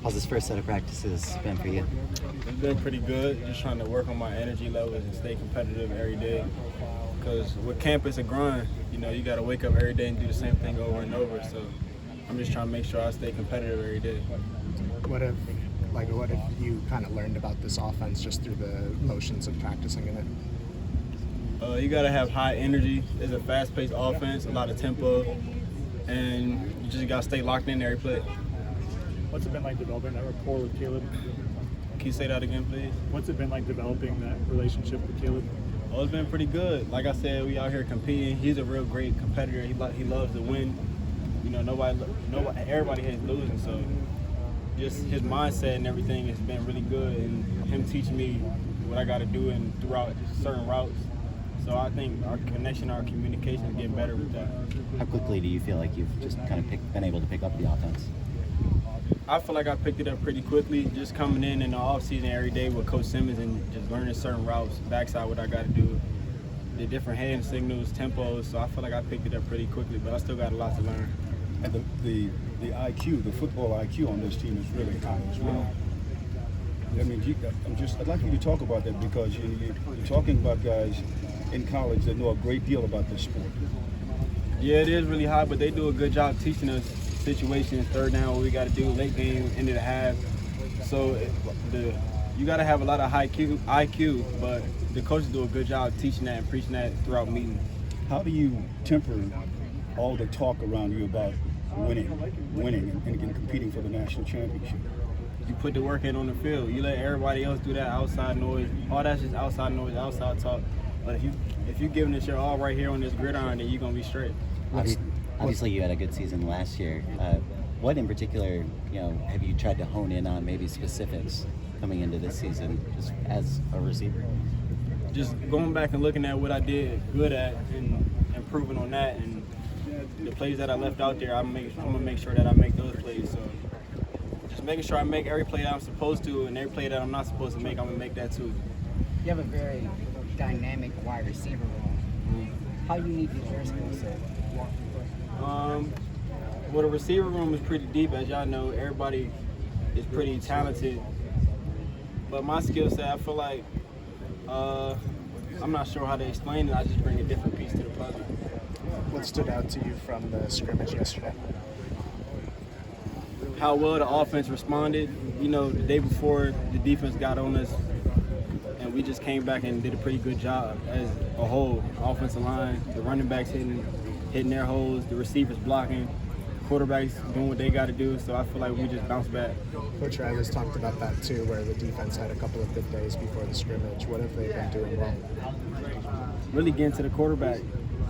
How's this first set of practices been for you? It's been pretty good. Just trying to work on my energy levels and stay competitive every day. Because with camp, it's a grind. You know, you got to wake up every day and do the same thing over and over. So I'm just trying to make sure I stay competitive every day. What have you kind of learned about this offense just through the motions of practicing in it? You got to have high energy. It's a fast-paced offense, a lot of tempo, and you just got to stay locked in every play. What's it been like developing that rapport with Caleb? Can you say that again, please? What's it been like developing that relationship with Caleb? Oh, it's been pretty good. Like I said, we out here competing. He's a real great competitor. He loves to win. You know, everybody hates losing. So just his mindset and everything has been really good, and him teaching me what I got to do and throughout certain routes. So I think our connection, our communication is getting better with that. How quickly do you feel like you've just kind of been able to pick up the offense? I feel like I picked it up pretty quickly, just coming in the offseason every day with Coach Simmons and just learning certain routes, backside what I got to do, the different hand signals, tempos. So I feel like I picked it up pretty quickly, but I still got a lot to learn. And the IQ, the football IQ on this team is really high as well. I mean, I'd like you to talk about that because you're talking about guys in college that know a great deal about this sport. Yeah, it is really high, but they do a good job teaching us situations, third down, what we got to do, late game, end of the half. So you got to have a lot of high IQ, but the coaches do a good job teaching that and preaching that throughout meetings. How do you temper all the talk around you about winning and competing for the national championship? You put the work in on the field. You let everybody else do that outside noise. All that's just outside noise, outside talk. But if you're giving it your all right here on this gridiron, then you're going to be straight. Obviously, you had a good season last year. What in particular, have you tried to hone in on, maybe specifics coming into this season, just as a receiver? Just going back and looking at what I did good at and improving on that, and the plays that I left out there, I'm gonna make sure that I make those plays. So just making sure I make every play that I'm supposed to, and every play that I'm not supposed to make, I'm gonna make that too. You have a very dynamic wide receiver room. How unique is your skill set? Well, the receiver room is pretty deep, as y'all know. Everybody is pretty talented, but my skill set, I feel like I'm not sure how to explain it. I just bring a different piece to the puzzle. What stood out to you from the scrimmage yesterday? How well the offense responded. You know, the day before, the defense got on us, and we just came back and did a pretty good job as a whole. Offensive line, the running backs hitting their holes, the receivers blocking, quarterbacks doing what they got to do. So I feel like we just bounced back. Coach Addison talked about that too, where the defense had a couple of good days before the scrimmage. What have they been doing well? Really getting to the quarterback.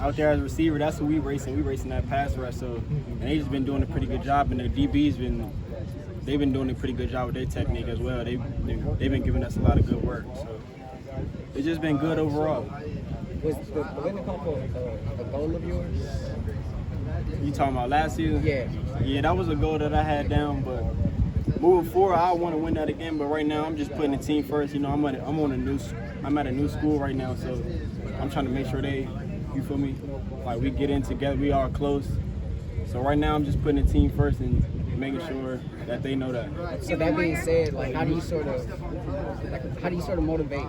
Out there as a receiver, that's who we racing. We racing that pass rush. So, and they just been doing a pretty good job, and the DBs they've been doing a pretty good job with their technique as well. They've been giving us a lot of good work. So it's just been good overall. Was the winning Cup a goal of yours? You talking about last season? Yeah. Yeah, that was a goal that I had down, but moving forward, I want to win that again. But right now, I'm just putting the team first. You know, I'm at a new school right now, so I'm trying to make sure you feel me? Like we get in together, we are close. So right now, I'm just putting the team first and making sure that they know that. So that being said, like, how do you sort of motivate?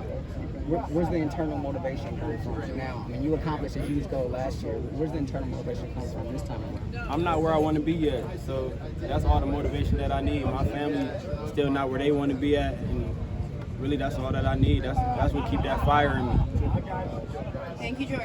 Where's the internal motivation coming from now? I mean, you accomplished a huge goal last year. Where's the internal motivation coming from this time around? I'm not where I want to be yet, so that's all the motivation that I need. My family still not where they want to be at, and really that's all that I need. That's what keep that fire in me. Thank you, Jordan.